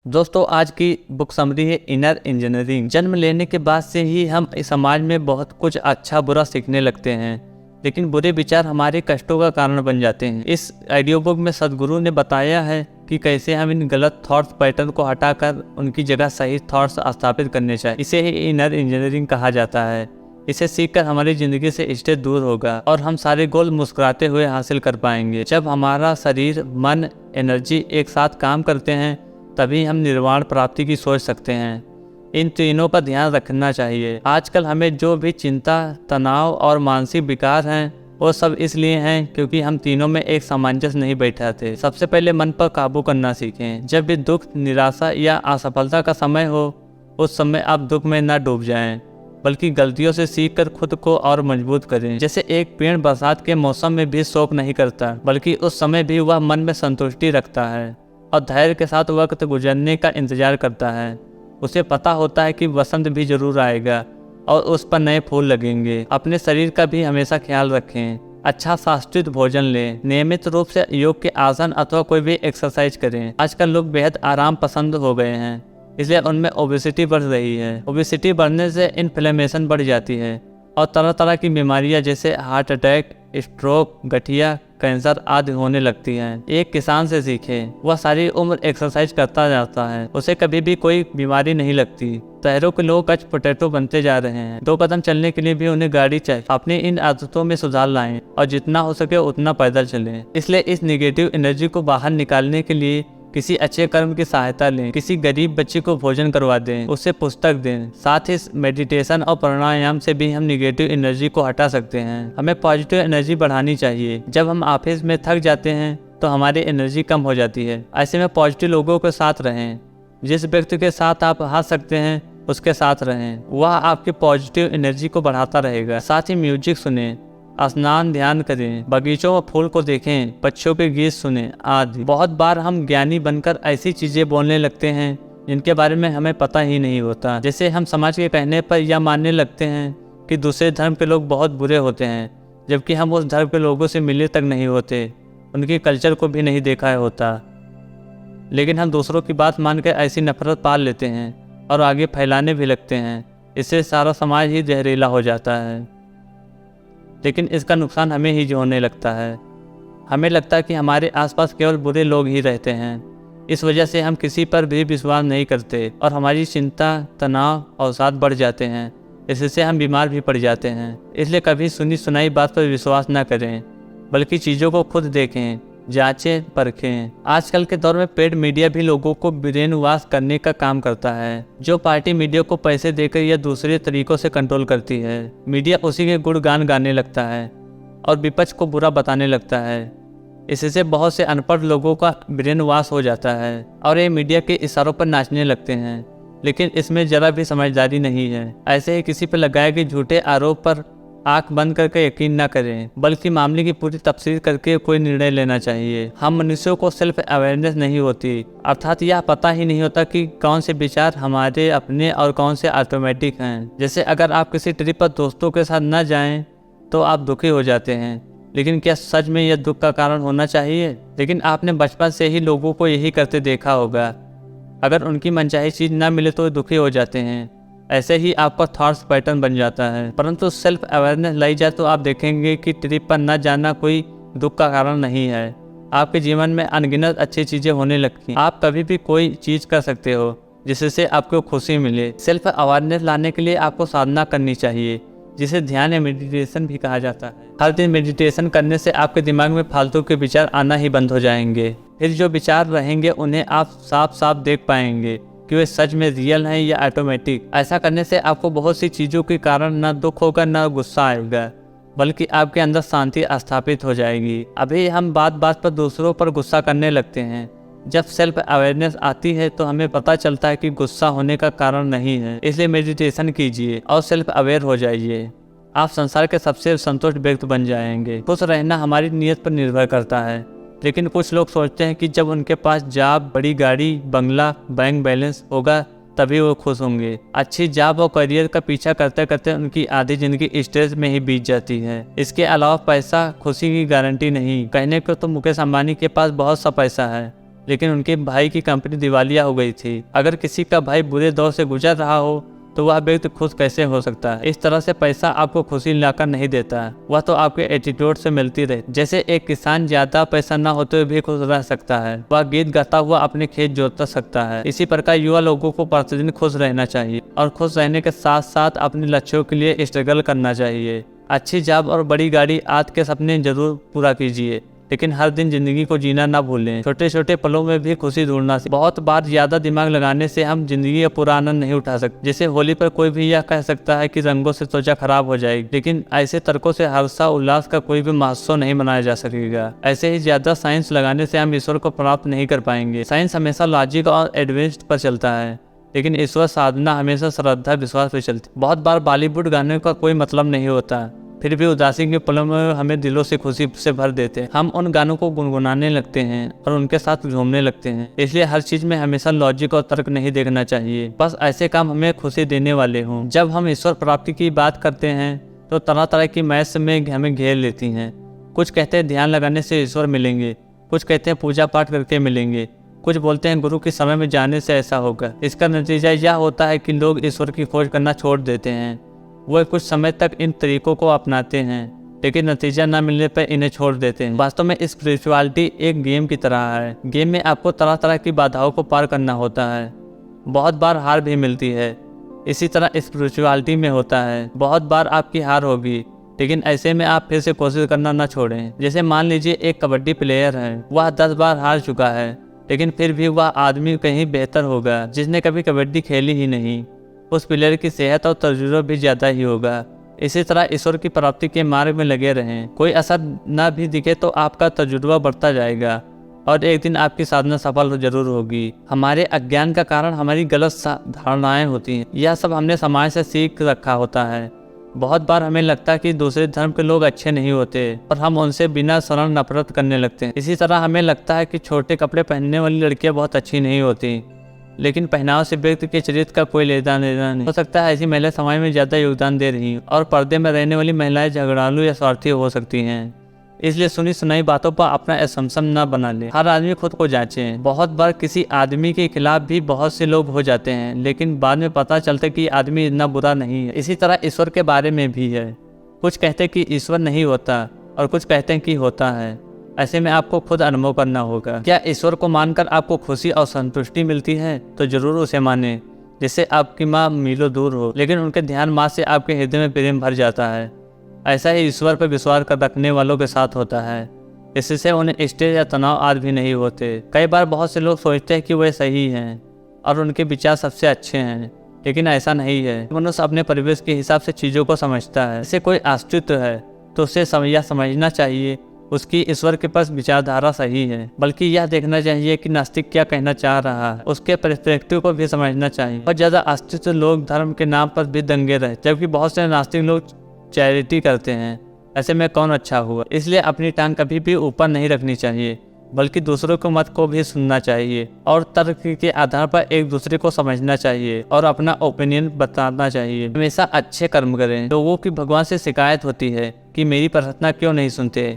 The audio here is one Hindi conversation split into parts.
दोस्तों, आज की बुक समरी है इनर इंजीनियरिंग। जन्म लेने के बाद से ही हम इस समाज में बहुत कुछ अच्छा बुरा सीखने लगते हैं, लेकिन बुरे विचार हमारे कष्टों का कारण बन जाते हैं। इस ऑडियो बुक में सदगुरु ने बताया है कि कैसे हम इन गलत थॉट्स पैटर्न को हटाकर उनकी जगह सही थॉट्स स्थापित करने चाहिए। इसे ही इनर इंजीनियरिंग कहा जाता है। इसे सीखकर हमारी ज़िंदगी से स्ट्रेस दूर होगा और हम सारे गोल मुस्कुराते हुए हासिल कर पाएंगे। जब हमारा शरीर, मन, एनर्जी एक साथ काम करते हैं तभी हम निर्वाण प्राप्ति की सोच सकते हैं। इन तीनों का ध्यान रखना चाहिए। आजकल हमें जो भी चिंता, तनाव और मानसिक विकार हैं वो सब इसलिए हैं क्योंकि हम तीनों में एक सामंजस्य नहीं बैठाते। सबसे पहले मन पर काबू करना सीखें। जब भी दुख, निराशा या असफलता का समय हो उस समय आप दुख में न डूब जाएं, बल्कि गलतियों से सीखकर खुद को और मजबूत करें। जैसे एक पेड़ बरसात के मौसम में भी शोक नहीं करता, बल्कि उस समय भी वह मन में संतुष्टि रखता है और धैर्य के साथ वक्त गुजरने का इंतजार करता है। उसे पता होता है कि वसंत भी जरूर आएगा और उस पर नए फूल लगेंगे। अपने शरीर का भी हमेशा ख्याल रखें। अच्छा शास्त्रित भोजन लें। नियमित रूप से योग के आसन अथवा कोई भी एक्सरसाइज करें। आजकल लोग बेहद आराम पसंद हो गए हैं, इसलिए उनमें ओबेसिटी बढ़ रही है। ओबेसिटी बढ़ने से इन्फ्लेमेशन बढ़ जाती है और तरह तरह की बीमारियां जैसे हार्ट अटैक, स्ट्रोक, गठिया, कैंसर आदि होने लगती हैं। एक किसान से सीखें। वह सारी उम्र एक्सरसाइज करता जाता है, उसे कभी भी कोई बीमारी नहीं लगती। शहरों के लोग कच्च पोटैटो बनते जा रहे हैं। 2 कदम चलने के लिए भी उन्हें गाड़ी चाहिए। अपनी इन आदतों में सुधार लाएं और जितना हो सके उतना पैदल चलें। इसलिए इस नेगेटिव एनर्जी को बाहर निकालने के लिए किसी अच्छे कर्म की सहायता लें। किसी गरीब बच्चे को भोजन करवा दें, उसे पुस्तक दें। साथ ही मेडिटेशन और प्राणायाम से भी हम नेगेटिव एनर्जी को हटा सकते हैं। हमें पॉजिटिव एनर्जी बढ़ानी चाहिए। जब हम ऑफिस में थक जाते हैं तो हमारी एनर्जी कम हो जाती है। ऐसे में पॉजिटिव लोगों के साथ रहें। जिस व्यक्ति के साथ आप हंस सकते हैं उसके साथ रहें, वह आपकी पॉजिटिव एनर्जी को बढ़ाता रहेगा। साथ ही म्यूजिक सुने, स्नान, ध्यान करें, बगीचों में फूल को देखें, पक्षियों के गीत सुने आदि। बहुत बार हम ज्ञानी बनकर ऐसी चीजें बोलने लगते हैं जिनके बारे में हमें पता ही नहीं होता। जैसे हम समाज के कहने पर यह मानने लगते हैं कि दूसरे धर्म के लोग बहुत बुरे होते हैं, जबकि हम उस धर्म के लोगों से मिले तक नहीं होते, उनके कल्चर को भी नहीं देखा होता। लेकिन हम दूसरों की बात मानकर ऐसी नफरत पाल लेते हैं और आगे फैलाने भी लगते हैं। इससे सारा समाज ही जहरीला हो जाता है, लेकिन इसका नुकसान हमें ही जो होने लगता है। हमें लगता है कि हमारे आसपास केवल बुरे लोग ही रहते हैं। इस वजह से हम किसी पर भी विश्वास नहीं करते और हमारी चिंता, तनाव और अवसाद बढ़ जाते हैं। इससे हम बीमार भी पड़ जाते हैं। इसलिए कभी सुनी सुनाई बात पर विश्वास न करें, बल्कि चीज़ों को खुद देखें, जांचें, परखें। आजकल के दौर में पेड मीडिया भी लोगों को ब्रेन वॉश करने का काम करता है। जो पार्टी मीडिया को पैसे देकर या दूसरे तरीकों से कंट्रोल करती है। मीडिया उसी के गुणगान गाने लगता है और विपक्ष को बुरा बताने लगता है। इससे बहुत से अनपढ़ लोगों का ब्रेन वॉश हो जाता है और ये मीडिया के इशारों पर नाचने लगते हैं, लेकिन इसमें जरा भी समझदारी नहीं है। ऐसे ही किसी पर लगाए गए झूठे आरोप पर आंख बंद करके यकीन न करें, बल्कि मामले की पूरी तफसील करके कोई निर्णय लेना चाहिए। हम मनुष्यों को सेल्फ अवेयरनेस नहीं होती, अर्थात यह पता ही नहीं होता कि कौन से विचार हमारे अपने और कौन से ऑटोमेटिक हैं। जैसे अगर आप किसी ट्रिप पर दोस्तों के साथ न जाएं तो आप दुखी हो जाते हैं, लेकिन क्या सच में यह दुख का कारण होना चाहिए? लेकिन आपने बचपन से ही लोगों को यही करते देखा होगा। अगर उनकी मनचाही चीज़ न मिले तो दुखी हो जाते हैं। ऐसे ही आपका थॉट्स पैटर्न बन जाता है। परंतु सेल्फ अवेयरनेस लाई जाए तो आप देखेंगे कि ट्रिप पर न जाना कोई दुख का कारण नहीं है। आपके जीवन में अनगिनत अच्छी चीज़ें होने लगती। आप कभी भी कोई चीज़ कर सकते हो जिससे आपको खुशी मिले। सेल्फ अवेयरनेस लाने के लिए आपको साधना करनी चाहिए, जिसे ध्यान या मेडिटेशन भी कहा जाता है। हर दिन मेडिटेशन करने से आपके दिमाग में फालतू के विचार आना ही बंद हो जाएंगे। फिर जो विचार रहेंगे उन्हें आप साफ साफ देख पाएंगे कि वे सच में रियल हैं या ऑटोमेटिक। ऐसा करने से आपको बहुत सी चीज़ों के कारण न दुख होगा न गुस्सा आएगा, बल्कि आपके अंदर शांति स्थापित हो जाएगी। अभी हम बात बात पर दूसरों पर गुस्सा करने लगते हैं। जब सेल्फ अवेयरनेस आती है तो हमें पता चलता है कि गुस्सा होने का कारण नहीं है। इसलिए मेडिटेशन कीजिए और सेल्फ अवेयर हो जाइए। आप संसार के सबसे संतुष्ट व्यक्ति बन जाएंगे। खुश रहना हमारी नीयत पर निर्भर करता है, लेकिन कुछ लोग सोचते हैं कि जब उनके पास जॉब, बड़ी गाड़ी, बंगला, बैंक बैलेंस होगा तभी वो खुश होंगे। अच्छी जॉब और करियर का पीछा करते करते उनकी आधी जिंदगी स्ट्रेस में ही बीत जाती है। इसके अलावा पैसा खुशी की गारंटी नहीं। कहने को तो मुकेश अंबानी के पास बहुत सा पैसा है, लेकिन उनके भाई की कंपनी दिवालिया हो गई थी। अगर किसी का भाई बुरे दौर से गुजर रहा हो तो वह व्यक्ति खुश कैसे हो सकता है। इस तरह से पैसा आपको खुशी लाकर नहीं देता है, वह तो आपके एटीट्यूड से मिलती रहे। जैसे एक किसान ज्यादा पैसा न होते हुए भी खुश रह सकता है, वह गीत गाता हुआ अपने खेत जोत सकता है। इसी प्रकार युवा लोगों को प्रतिदिन खुश रहना चाहिए और खुश रहने के साथ साथ अपने लक्ष्यों के लिए स्ट्रगल करना चाहिए। अच्छी जॉब और बड़ी गाड़ी आज के सपने जरूर पूरा कीजिए, लेकिन हर दिन जिंदगी को जीना ना भूलें। छोटे छोटे पलों में भी खुशी ढूंढना सीखें। बहुत बार ज्यादा दिमाग लगाने से हम जिंदगी का पूरा आनंद नहीं उठा सकते। जैसे होली पर कोई भी यह कह सकता है कि रंगों से त्वचा खराब हो जाएगी, लेकिन ऐसे तर्कों से हर्षा उल्लास का कोई भी महोत्सव नहीं मनाया जा सकेगा। ऐसे ही ज्यादा साइंस लगाने से हम ईश्वर को प्राप्त नहीं कर पाएंगे। साइंस हमेशा लॉजिक और एडवांस पर चलता है, लेकिन ईश्वर साधना हमेशा श्रद्धा विश्वास पर चलती। बहुत बार बॉलीवुड गाने का कोई मतलब नहीं होता, फिर भी उदासी के पलों में हमें दिलों से खुशी से भर देते हैं। हम उन गानों को गुनगुनाने लगते हैं और उनके साथ झूमने लगते हैं। इसलिए हर चीज में हमेशा लॉजिक और तर्क नहीं देखना चाहिए, बस ऐसे काम हमें खुशी देने वाले हों। जब हम ईश्वर प्राप्ति की बात करते हैं तो तरह तरह की मैथ्स में हमें घेर लेती हैं। कुछ कहते हैं ध्यान लगाने से ईश्वर मिलेंगे, कुछ कहते हैं पूजा पाठ करके मिलेंगे, कुछ बोलते हैं गुरु के समय में जाने से ऐसा होगा। इसका नतीजा यह होता है कि लोग ईश्वर की खोज करना छोड़ देते हैं। वो कुछ समय तक इन तरीकों को अपनाते हैं, लेकिन नतीजा न मिलने पर इन्हें छोड़ देते हैं। वास्तव में स्पिरिचुअलिटी एक गेम की तरह है। गेम में आपको तरह तरह की बाधाओं को पार करना होता है, बहुत बार हार भी मिलती है। इसी तरह स्पिरिचुअलिटी में होता है, बहुत बार आपकी हार होगी, लेकिन ऐसे में आप फिर से कोशिश करना न छोड़ें। जैसे मान लीजिए एक कबड्डी प्लेयर है, वह 10 बार हार चुका है, लेकिन फिर भी वह आदमी कहीं बेहतर होगा जिसने कभी कबड्डी खेली ही नहीं। उस प्लेयर की सेहत और तजुर्बा भी ज़्यादा ही होगा। इसी तरह ईश्वर की प्राप्ति के मार्ग में लगे रहें। कोई असर न भी दिखे तो आपका तजुर्बा बढ़ता जाएगा और एक दिन आपकी साधना सफल जरूर होगी। हमारे अज्ञान का कारण हमारी गलत धारणाएं होती हैं। यह सब हमने समाज से सीख रखा होता है। बहुत बार हमें लगता है कि दूसरे धर्म के लोग अच्छे नहीं होते और हम उनसे बिना शरण नफरत करने लगते हैं। इसी तरह हमें लगता है कि छोटे कपड़े पहनने वाली लड़कियां बहुत अच्छी नहीं होती, लेकिन पहनाव से व्यक्ति के चरित्र का कोई लेना देना नहीं। हो सकता है ऐसी महिला समाज में ज्यादा योगदान दे रही और पर्दे में रहने वाली महिलाएं झगड़ालू या स्वार्थी हो सकती हैं। इसलिए सुनी सुनाई बातों पर अपना असम्पशन न बना ले। हर आदमी खुद को जांचे। बहुत बार किसी आदमी के खिलाफ भी बहुत से लोग हो जाते हैं, लेकिन बाद में पता चलता है कि आदमी इतना बुरा नहीं है। इसी तरह ईश्वर के बारे में भी है। कुछ कहते हैं कि ईश्वर नहीं होता और कुछ कहते हैं कि होता है। ऐसे में आपको खुद अनुभव करना होगा। क्या ईश्वर को मानकर आपको खुशी और संतुष्टि मिलती है? तो जरूर उसे माने। जिससे आपकी माँ मीलों दूर हो, लेकिन उनके ध्यान माँ से आपके हृदय में प्रेम भर जाता है। ऐसा ही ईश्वर पर विश्वास कर रखने वालों के साथ होता है। इससे उन्हें स्ट्रेस या तनाव आज भी नहीं होते। कई बार बहुत से लोग सोचते हैं कि वे सही हैं और उनके विचार सबसे अच्छे हैं, लेकिन ऐसा नहीं है। मनुष्य अपने परिवेश के हिसाब से चीज़ों को समझता है। जैसे कोई अस्तित्व है तो उसे समझना चाहिए उसकी ईश्वर के पास विचारधारा सही है, बल्कि यह देखना चाहिए कि नास्तिक क्या कहना चाह रहा है। उसके पर्सपेक्टिव को भी समझना चाहिए। बहुत ज़्यादा अस्तित्व लोग धर्म के नाम पर भी दंगे रहे, जबकि बहुत से नास्तिक लोग चैरिटी करते हैं। ऐसे में कौन अच्छा हुआ? इसलिए अपनी टांग कभी भी ऊपर नहीं रखनी चाहिए, बल्कि दूसरों के मत को भी सुनना चाहिए और तर्क के आधार पर एक दूसरे को समझना चाहिए और अपना ओपिनियन बताना चाहिए। हमेशा अच्छे कर्म करें। लोगों की भगवान से शिकायत होती है कि मेरी प्रार्थना क्यों नहीं सुनते,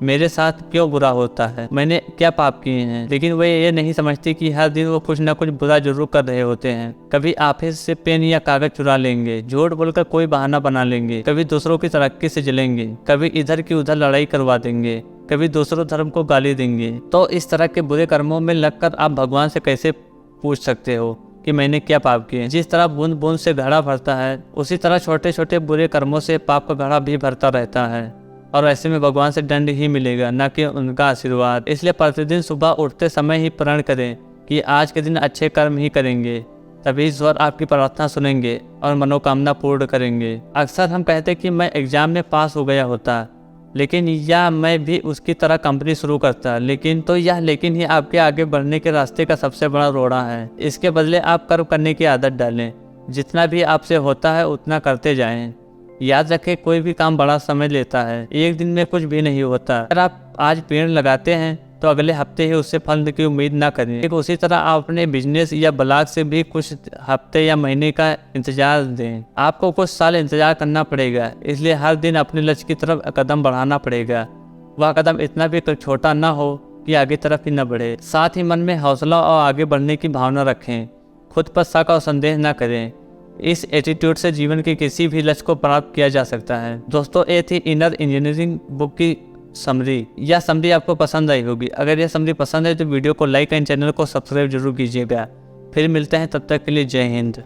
मेरे साथ क्यों बुरा होता है, मैंने क्या पाप किए हैं। लेकिन वे ये नहीं समझते कि हर दिन वो कुछ ना कुछ बुरा जरूर कर रहे होते हैं। कभी ऑफिस से पेन या कागज चुरा लेंगे, झूठ बोलकर कोई बहाना बना लेंगे, कभी दूसरों की तरक्की से जलेंगे, कभी इधर की उधर लड़ाई करवा देंगे, कभी दूसरों धर्म को गाली देंगे। तो इस तरह के बुरे कर्मों में लगकर आप भगवान से कैसे पूछ सकते हो कि मैंने क्या पाप किए? जिस तरह बूंद बूंद से घड़ा भरता है, उसी तरह छोटे छोटे बुरे कर्मों से पाप का घड़ा भी भरता रहता है और ऐसे में भगवान से दंड ही मिलेगा, न कि उनका आशीर्वाद। इसलिए प्रतिदिन सुबह उठते समय ही प्रण करें कि आज के दिन अच्छे कर्म ही करेंगे, तभी ईश्वर आपकी प्रार्थना सुनेंगे और मनोकामना पूर्ण करेंगे। अक्सर हम कहते हैं कि मैं एग्जाम में पास हो गया होता, लेकिन या मैं भी उसकी तरह कंपनी शुरू करता, लेकिन ही आपके आगे बढ़ने के रास्ते का सबसे बड़ा रोड़ा है। इसके बदले आप कर्म करने की आदत डालें। जितना भी आपसे होता है उतना करते जाएं। याद रखें, कोई भी काम बड़ा समय लेता है, एक दिन में कुछ भी नहीं होता। अगर आप आज पेड़ लगाते हैं तो अगले हफ्ते ही उससे फल की उम्मीद ना करें। एक उसी तरह आप अपने बिजनेस या ब्लॉग से भी कुछ हफ्ते या महीने का इंतजार दें। आपको कुछ साल इंतजार करना पड़ेगा, इसलिए हर दिन अपने लक्ष्य की तरफ कदम बढ़ाना पड़ेगा। वह कदम इतना भी छोटा ना हो कि आगे तरफ ही न बढ़े। साथ ही मन में हौसला और आगे बढ़ने की भावना रखें। खुद पर शक और संदेह न करें। इस एटीट्यूड से जीवन के किसी भी लक्ष्य को प्राप्त किया जा सकता है। दोस्तों, ये थी इनर इंजीनियरिंग बुक की समरी। यह समरी आपको पसंद आई होगी। अगर यह समरी पसंद है तो वीडियो को लाइक एंड चैनल को सब्सक्राइब जरूर कीजिएगा। फिर मिलते हैं, तब तक के लिए जय हिंद।